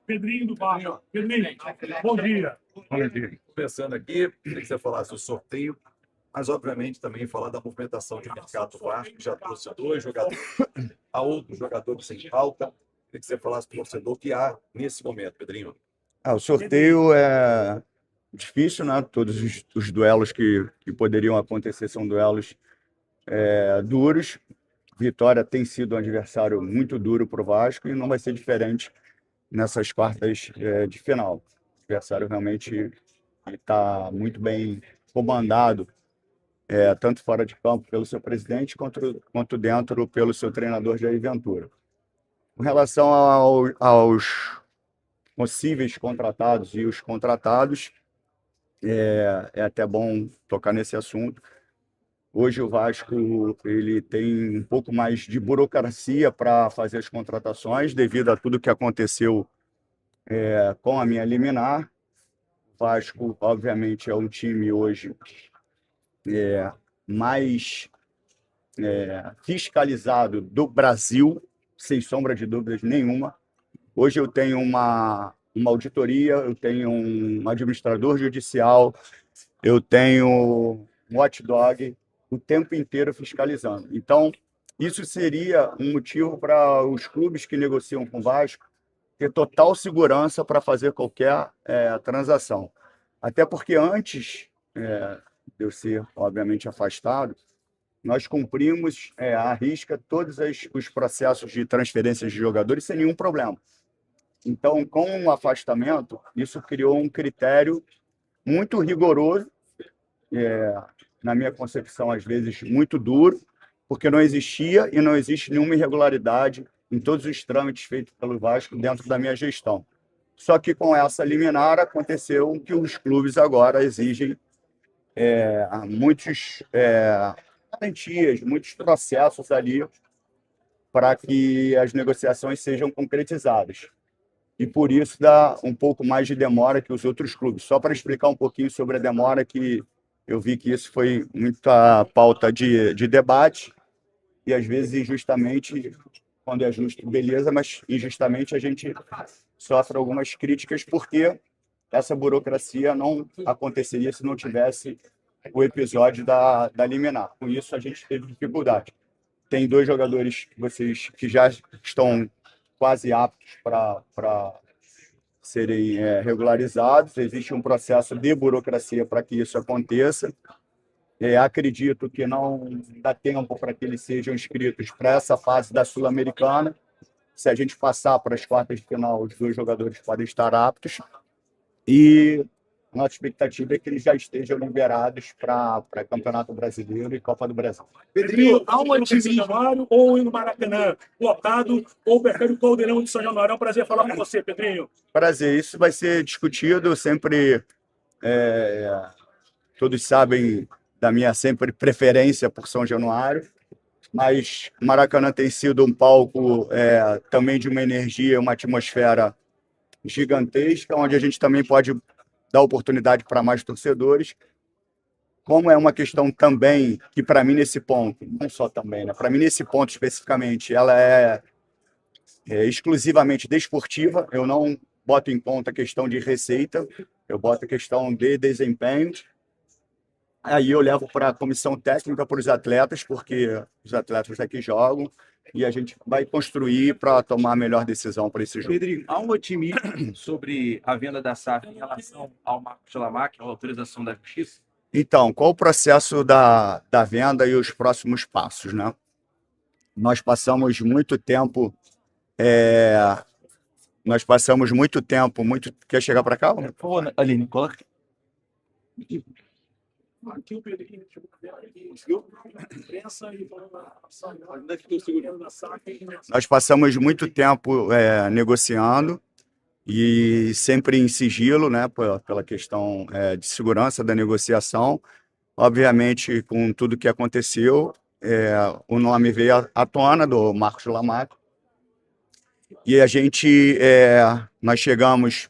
Pedrinho do Vasco. Pedrinho, bom dia. Bom dia. Começando aqui, queria que você falasse do sorteio, mas obviamente também falar da movimentação de mercado do Vasco, que já trouxe dois jogadores, há outros jogadores sem falta. Queria que você falasse para o torcedor que há nesse momento, Pedrinho. O sorteio é difícil, né? Todos os duelos que poderiam acontecer são duelos duros. Vitória tem sido um adversário muito duro para o Vasco e não vai ser diferente nessas quartas de final. O adversário realmente está muito bem comandado, tanto fora de campo pelo seu presidente, quanto dentro pelo seu treinador Jair Ventura. Com relação aos possíveis contratados e os contratados, é até bom tocar nesse assunto. Hoje o Vasco ele tem um pouco mais de burocracia para fazer as contratações, devido a tudo que aconteceu com a minha liminar. O Vasco, obviamente, é um time hoje mais fiscalizado do Brasil, sem sombra de dúvidas nenhuma. Hoje eu tenho uma auditoria, eu tenho um administrador judicial, eu tenho um watchdog o tempo inteiro fiscalizando. Então, isso seria um motivo para os clubes que negociam com o Vasco ter total segurança para fazer qualquer transação. Até porque antes de eu ser, obviamente, afastado, nós cumprimos à risca todos os processos de transferência de jogadores sem nenhum problema. Então, com o afastamento, isso criou um critério muito rigoroso, na minha concepção, às vezes, muito duro, porque não existia e não existe nenhuma irregularidade em todos os trâmites feitos pelo Vasco dentro da minha gestão. Só que com essa liminar aconteceu que os clubes agora exigem muitas garantias, muitos processos ali para que as negociações sejam concretizadas. E por isso dá um pouco mais de demora que os outros clubes. Só para explicar um pouquinho sobre a demora, que eu vi que isso foi muita pauta de debate, e às vezes injustamente, quando é justo, beleza, mas injustamente a gente sofre algumas críticas, porque essa burocracia não aconteceria se não tivesse o episódio da liminar. Com isso, a gente teve dificuldade. Tem dois jogadores que já estão quase aptos para serem regularizados. Existe um processo de burocracia para que isso aconteça. Acredito que não dá tempo para que eles sejam inscritos para essa fase da Sul-Americana. Se a gente passar para as quartas de final, os dois jogadores podem estar aptos. E nossa expectativa é que eles já estejam liberados para Campeonato Brasileiro e Copa do Brasil. Pedrinho, há um time em São Januário ou no Maracanã lotado, ou prefere o Caldeirão de São Januário? É um prazer falar com você, Pedrinho. Prazer, isso vai ser discutido sempre. Todos sabem da minha sempre preferência por São Januário, mas o Maracanã tem sido um palco também de uma energia, uma atmosfera gigantesca, onde a gente também pode dar oportunidade para mais torcedores. Como é uma questão também que, para mim, nesse ponto, não só também, né? Para mim, nesse ponto especificamente, ela é exclusivamente desportiva. Eu não boto em conta a questão de receita, eu boto a questão de desempenho. Aí eu levo para a comissão técnica, para os atletas, porque os atletas aqui jogam, e a gente vai construir para tomar a melhor decisão para esse jogo. Pedrinho, há um otimismo sobre a venda da SAF em relação ao Marco Chalamak, a autorização da Justiça? Então, qual o processo da venda e os próximos passos, né? Nós passamos muito tempo... Quer chegar para cá? Por favor, Aline, coloca. Aqui o Pedrinho conseguiu imprensa e Nós passamos muito tempo negociando, e sempre em sigilo, né, pela questão de segurança da negociação. Obviamente, com tudo que aconteceu, o nome veio à tona do Marcos Lamac, e nós chegamos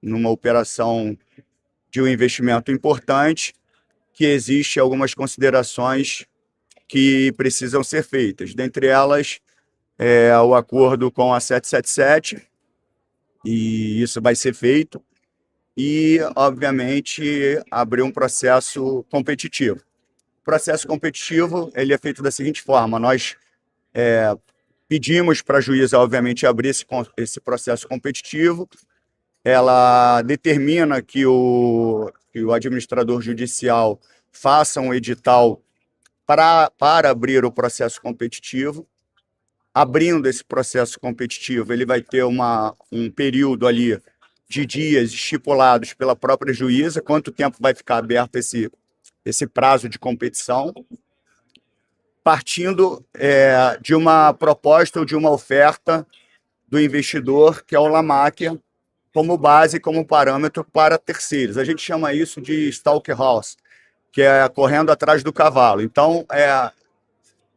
numa operação de um investimento importante, que existe algumas considerações que precisam ser feitas. Dentre elas, o acordo com a 777, e isso vai ser feito. E, obviamente, abrir um processo competitivo. O processo competitivo ele é feito da seguinte forma: nós pedimos para a juíza, obviamente, abrir esse processo competitivo. Ela determina que o administrador judicial faça um edital para abrir o processo competitivo. Abrindo esse processo competitivo, ele vai ter um período ali de dias estipulados pela própria juíza, quanto tempo vai ficar aberto esse prazo de competição, partindo de uma proposta ou de uma oferta do investidor, que é o LAMAC, como base, como parâmetro para terceiros. A gente chama isso de stalk horse, que é correndo atrás do cavalo. Então,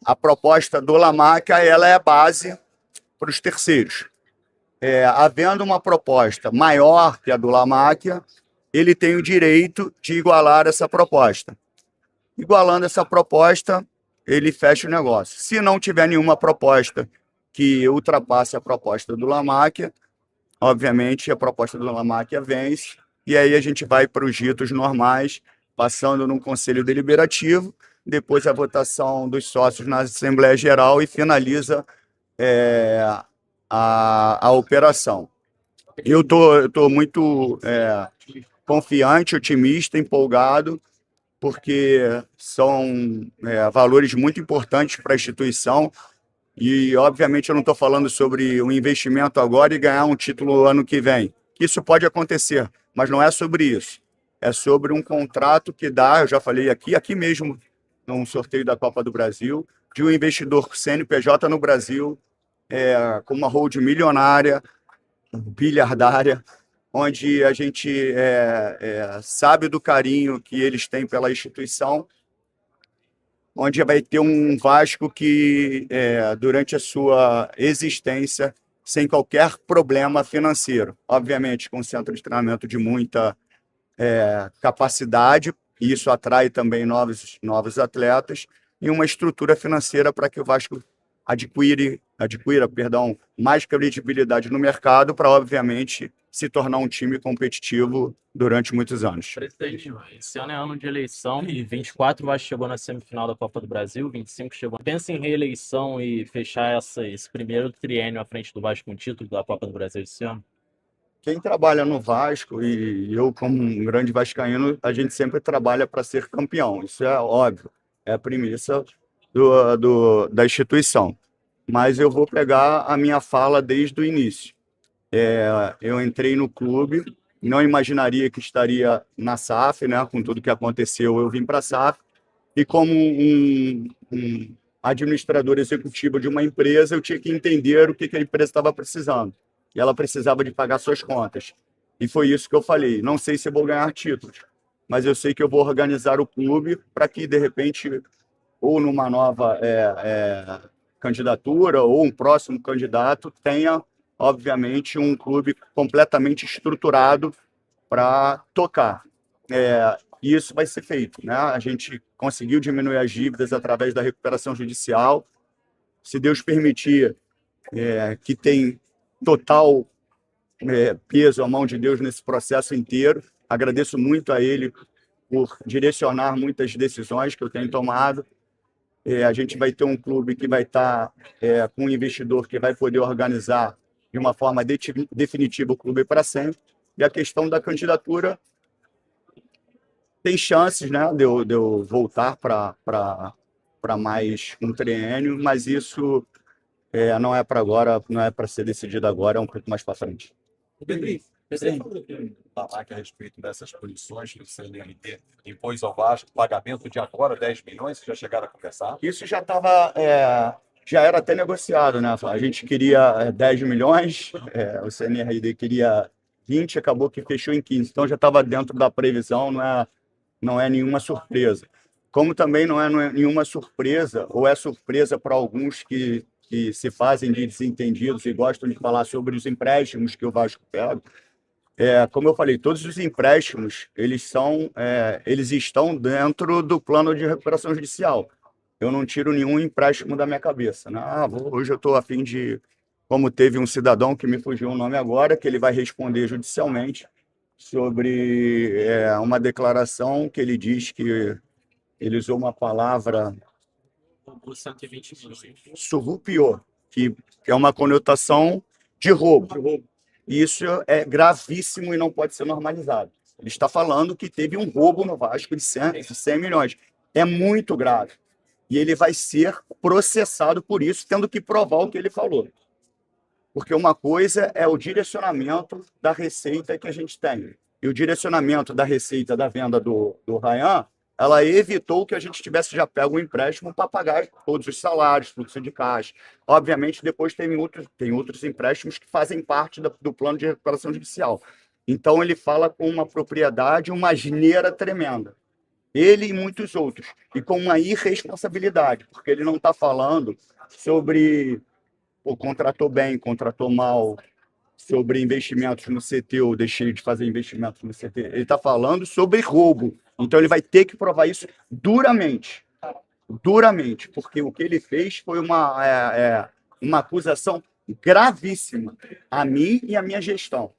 a proposta do LAMAC ela é a base para os terceiros. Havendo uma proposta maior que a do LAMAC, ele tem o direito de igualar essa proposta. Igualando essa proposta, ele fecha o negócio. Se não tiver nenhuma proposta que ultrapasse a proposta do LAMAC, obviamente a proposta do LAMAC vence, e aí a gente vai para os ritos normais, passando num conselho deliberativo, depois a votação dos sócios na Assembleia Geral e finaliza a operação. Eu tô muito confiante, otimista, empolgado, porque são valores muito importantes para a instituição e, obviamente, eu não estou falando sobre um investimento agora e ganhar um título ano que vem. Isso pode acontecer, mas não é sobre isso. É sobre um contrato que dá, eu já falei aqui mesmo, num sorteio da Copa do Brasil, de um investidor CNPJ no Brasil, com uma hold milionária, bilhardária, onde a gente sabe do carinho que eles têm pela instituição, onde vai ter um Vasco que, durante a sua existência, sem qualquer problema financeiro, obviamente com um centro de treinamento de muita capacidade, e isso atrai também novos atletas, e uma estrutura financeira para que o Vasco adquira mais credibilidade no mercado para, obviamente, se tornar um time competitivo durante muitos anos. Presidente, esse ano é ano de eleição e 24 o Vasco chegou na semifinal da Copa do Brasil, 25 chegou. Pensa em reeleição e fechar esse primeiro triênio à frente do Vasco com o título da Copa do Brasil esse ano? Quem trabalha no Vasco, e eu como um grande vascaíno, a gente sempre trabalha para ser campeão. Isso é óbvio, é a premissa da instituição. Mas eu vou pegar a minha fala desde o início. Eu entrei no clube, não imaginaria que estaria na SAF, né? Com tudo que aconteceu, eu vim para a SAF. E como um administrador executivo de uma empresa, eu tinha que entender o que a empresa estava precisando. E ela precisava de pagar suas contas. E foi isso que eu falei. Não sei se eu vou ganhar títulos, mas eu sei que eu vou organizar o clube para que, de repente, ou numa nova candidatura ou um próximo candidato tenha, obviamente, um clube completamente estruturado para tocar. E isso vai ser feito, né? A gente conseguiu diminuir as dívidas através da recuperação judicial. Se Deus permitir, que tem total peso, a mão de Deus nesse processo inteiro. Agradeço muito a ele por direcionar muitas decisões que eu tenho tomado. A gente vai ter um clube que vai estar com um investidor que vai poder organizar de uma forma definitiva o clube para sempre. E a questão da candidatura tem chances, né, de eu voltar para mais um triênio, mas isso não é para agora, não é para ser decidido agora, é um pouco mais para frente. Pedrinho, você falou a respeito dessas posições que o CNMT impôs ao Vasco, pagamento de agora 10 milhões, vocês já chegaram a conversar? Isso já estava, já era até negociado, né? A gente queria 10 milhões, o CNRD queria 20, acabou que fechou em 15. Então já estava dentro da previsão, não é nenhuma surpresa. Como também não é nenhuma surpresa, ou é surpresa para alguns que se fazem de desentendidos e gostam de falar sobre os empréstimos que o Vasco pega. Como eu falei, todos os empréstimos eles estão dentro do plano de recuperação judicial. Eu não tiro nenhum empréstimo da minha cabeça, né? Hoje eu estou a fim de como teve um cidadão que me fugiu o nome agora, que ele vai responder judicialmente sobre uma declaração que ele diz que ele usou uma palavra Roubou 120 milhões. surrupiou, que é uma conotação de roubo. E isso é gravíssimo e não pode ser normalizado. Ele está falando que teve um roubo no Vasco de 100 milhões. É muito grave. E ele vai ser processado por isso, tendo que provar o que ele falou. Porque uma coisa é o direcionamento da receita que a gente tem. E o direcionamento da receita da venda do Ryan, ela evitou que a gente tivesse já pego um empréstimo para pagar todos os salários, fluxo de caixa. Obviamente, depois tem outros empréstimos que fazem parte do plano de recuperação judicial. Então, ele fala com uma propriedade, uma asneira tremenda. Ele e muitos outros. E com uma irresponsabilidade, porque ele não está falando sobre contratou bem, contratou mal, sobre investimentos no CT ou deixei de fazer investimentos no CT. Ele está falando sobre roubo. Então, ele vai ter que provar isso duramente. Duramente, porque o que ele fez foi uma acusação gravíssima a mim e à minha gestão.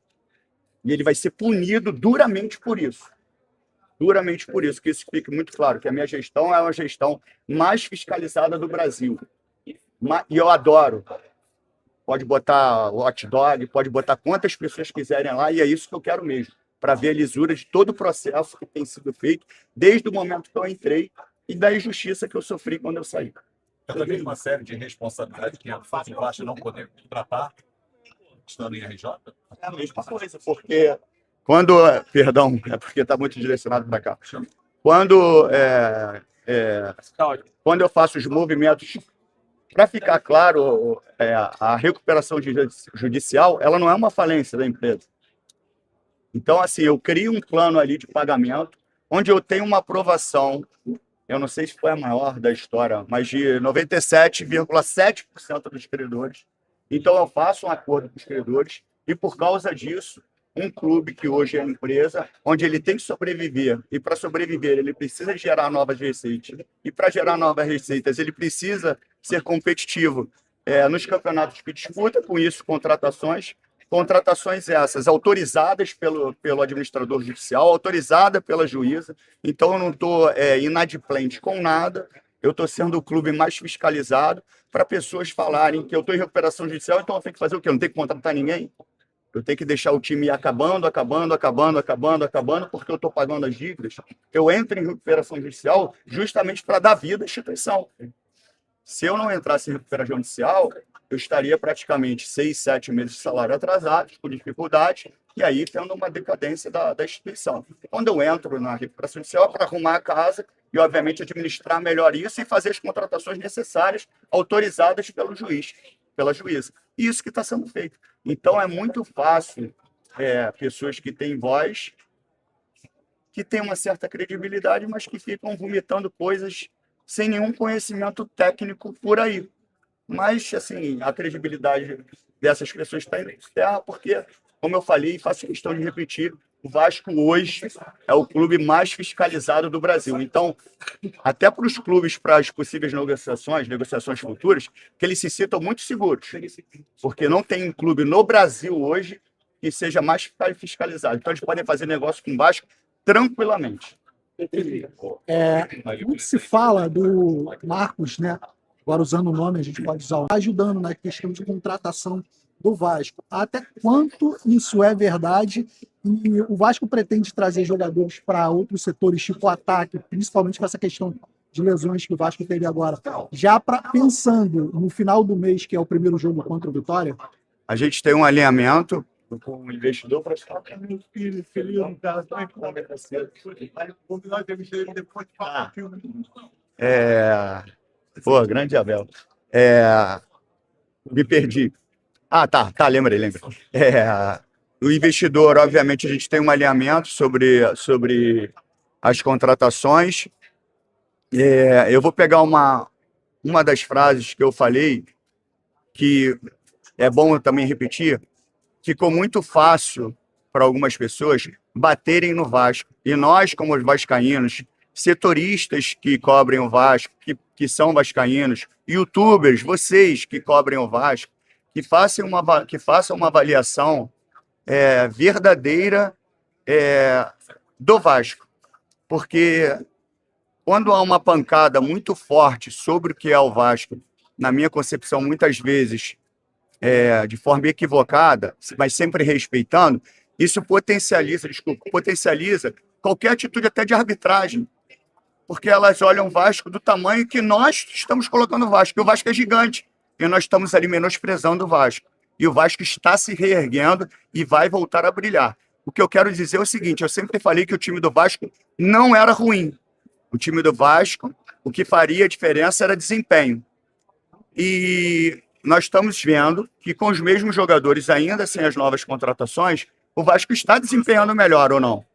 E ele vai ser punido duramente por isso. Duramente por isso, que isso fique muito claro, que a minha gestão é uma gestão mais fiscalizada do Brasil. E eu adoro. Pode botar hot dog, pode botar quantas pessoas quiserem lá, e é isso que eu quero mesmo, para ver a lisura de todo o processo que tem sido feito, desde o momento que eu entrei e da injustiça que eu sofri quando eu saí. É também uma série de responsabilidades que faz o Vasco não poder contratar, estando em RJ? É a mesma coisa, porque quando... Perdão, é porque está muito direcionado para cá. Quando eu faço os movimentos... Para ficar claro, a recuperação judicial, ela não é uma falência da empresa. Então, assim, eu crio um plano ali de pagamento, onde eu tenho uma aprovação, eu não sei se foi a maior da história, mas de 97,7% dos credores. Então, eu faço um acordo com os credores e, por causa disso, um clube que hoje é empresa, onde ele tem que sobreviver, e para sobreviver ele precisa gerar novas receitas, e para gerar novas receitas ele precisa ser competitivo nos campeonatos que disputa, com isso contratações essas autorizadas pelo administrador judicial, autorizada pela juíza, então eu não estou inadimplente com nada, eu estou sendo o clube mais fiscalizado para pessoas falarem que eu estou em recuperação judicial, então eu tenho que fazer o quê? Eu não tenho que contratar ninguém? Eu tenho que deixar o time ir acabando, porque eu estou pagando as dívidas. Eu entro em recuperação judicial justamente para dar vida à instituição. Se eu não entrasse em recuperação judicial, eu estaria praticamente 6, 7 meses de salário atrasados, com dificuldade, e aí tendo uma decadência da instituição. Quando eu entro na recuperação judicial, é para arrumar a casa e, obviamente, administrar melhor isso e fazer as contratações necessárias, autorizadas pelo juiz, pela juíza. E isso que está sendo feito. Então, é muito fácil pessoas que têm voz, que têm uma certa credibilidade, mas que ficam vomitando coisas sem nenhum conhecimento técnico por aí. Mas, assim, a credibilidade dessas pessoas está indo por terra, porque, como eu falei e faço questão de repetir, o Vasco hoje é o clube mais fiscalizado do Brasil. Então, até para os clubes, para as possíveis negociações futuras, que eles se sintam muito seguros, porque não tem um clube no Brasil hoje que seja mais fiscalizado. Então, eles podem fazer negócio com o Vasco tranquilamente. Muito se fala do Marcos, né? Agora, usando o nome, a gente pode usar, ajudando na questão de contratação do Vasco. Até quanto isso é verdade? E o Vasco pretende trazer jogadores para outros setores, tipo ataque, principalmente com essa questão de lesões que o Vasco teve agora. Já pensando no final do mês, que é o primeiro jogo contra o Vitória? A gente tem um alinhamento com o investidor para falar. Pô, grande Abel. Me perdi. Tá, lembrei. O investidor, obviamente, a gente tem um alinhamento sobre as contratações. Eu vou pegar uma das frases que eu falei, que é bom eu também repetir. Ficou muito fácil para algumas pessoas baterem no Vasco. E nós, como os vascaínos, setoristas que cobrem o Vasco, que são vascaínos, youtubers, vocês que cobrem o Vasco, que façam uma avaliação verdadeira do Vasco. Porque quando há uma pancada muito forte sobre o que é o Vasco, na minha concepção, muitas vezes de forma equivocada, mas sempre respeitando, isso potencializa qualquer atitude até de arbitragem, porque elas olham o Vasco do tamanho que nós estamos colocando o Vasco, e o Vasco é gigante, e nós estamos ali menosprezando o Vasco. E o Vasco está se reerguendo e vai voltar a brilhar. O que eu quero dizer é o seguinte, eu sempre falei que o time do Vasco não era ruim. O time do Vasco, o que faria a diferença era desempenho. E nós estamos vendo que com os mesmos jogadores, ainda sem as novas contratações, o Vasco está desempenhando melhor ou não?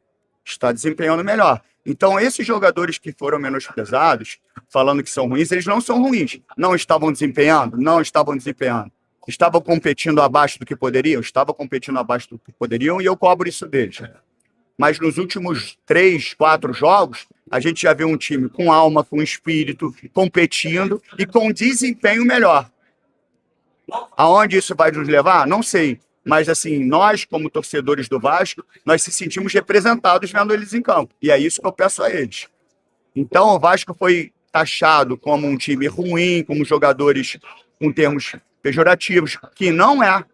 Está desempenhando melhor. Então, esses jogadores que foram menosprezados, falando que são ruins, eles não são ruins. Não estavam desempenhando? Não estavam desempenhando. Estavam competindo abaixo do que poderiam? Estavam competindo abaixo do que poderiam e eu cobro isso deles. Mas nos últimos 3, 4 jogos, a gente já viu um time com alma, com espírito, competindo e com desempenho melhor. Aonde isso vai nos levar? Não sei. Mas, assim, nós, como torcedores do Vasco, nós se sentimos representados vendo eles em campo. E é isso que eu peço a eles. Então, o Vasco foi taxado como um time ruim, como jogadores com termos pejorativos, que não é.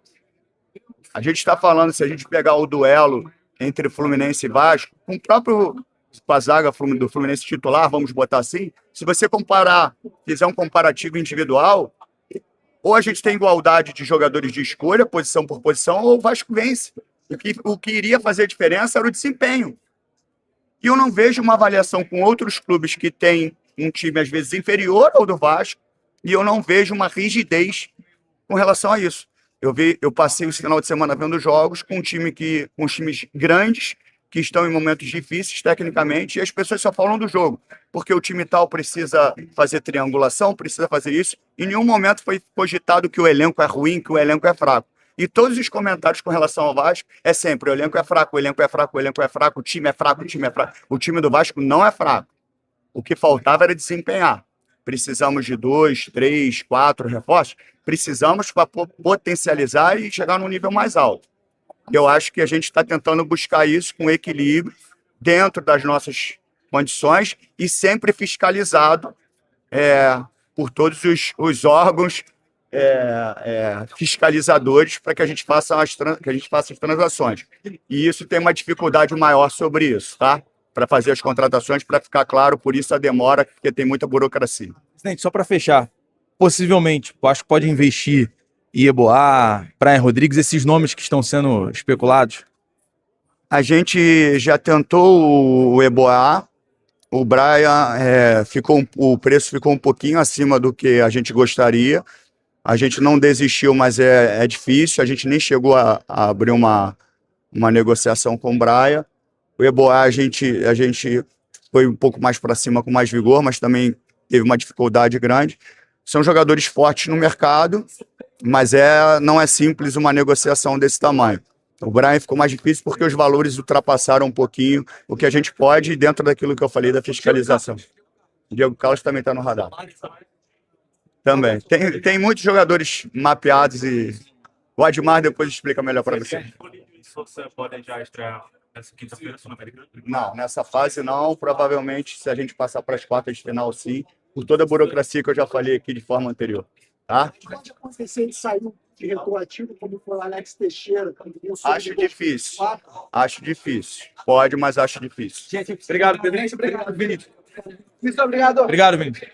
A gente está falando, se a gente pegar o duelo entre Fluminense e Vasco, com a zaga do Fluminense titular, vamos botar assim, se você fizer um comparativo individual, ou a gente tem igualdade de jogadores de escolha, posição por posição, ou o Vasco vence. O que iria fazer a diferença era o desempenho. E eu não vejo uma avaliação com outros clubes que têm um time, às vezes, inferior ao do Vasco, e eu não vejo uma rigidez com relação a isso. Eu passei esse final de semana vendo jogos com times grandes, que estão em momentos difíceis tecnicamente, e as pessoas só falam do jogo, porque o time tal precisa fazer triangulação, precisa fazer isso. Em nenhum momento foi cogitado que o elenco é ruim, que o elenco é fraco. E todos os comentários com relação ao Vasco é sempre: o elenco é fraco, o elenco é fraco, o elenco é fraco, o time é fraco, o time é fraco. O time do Vasco não é fraco. O que faltava era desempenhar. Precisamos de 2, 3, 4 reforços. Precisamos para potencializar e chegar num nível mais alto. Eu acho que a gente está tentando buscar isso com equilíbrio, dentro das nossas condições e sempre fiscalizado por todos os órgãos fiscalizadores para que a gente faça as transações. E isso tem uma dificuldade maior sobre isso, tá? Para fazer as contratações, para ficar claro, por isso a demora, porque tem muita burocracia. Presidente, só para fechar, possivelmente, eu acho que pode investir Ieboá, Brian Rodrigues, esses nomes que estão sendo especulados? A gente já tentou o Ieboá, o Brian o preço ficou um pouquinho acima do que a gente gostaria. A gente não desistiu, mas é difícil. A gente nem chegou a abrir uma negociação com o Brian. O Ieboá a gente foi um pouco mais para cima com mais vigor, mas também teve uma dificuldade grande. São jogadores fortes no mercado, mas não é simples uma negociação desse tamanho. O Brian ficou mais difícil porque os valores ultrapassaram um pouquinho o que a gente pode dentro daquilo que eu falei da fiscalização. O Diego Carlos também está no radar. Também. Tem muitos jogadores mapeados e o Admar depois explica melhor para você. Você pode já estrear nessa quinta-feira Sul-Americana? Não, nessa fase não. Provavelmente, se a gente passar para as quartas de final, sim, por toda a burocracia que eu já falei aqui de forma anterior. Tá? Pode acontecer de sair de retroativo, como foi o Alex Teixeira. Acho difícil. Acho difícil. Pode, mas acho difícil. Gente, obrigado, presidente. Obrigado, Vinícius. Muito obrigado. Obrigado, Vinícius.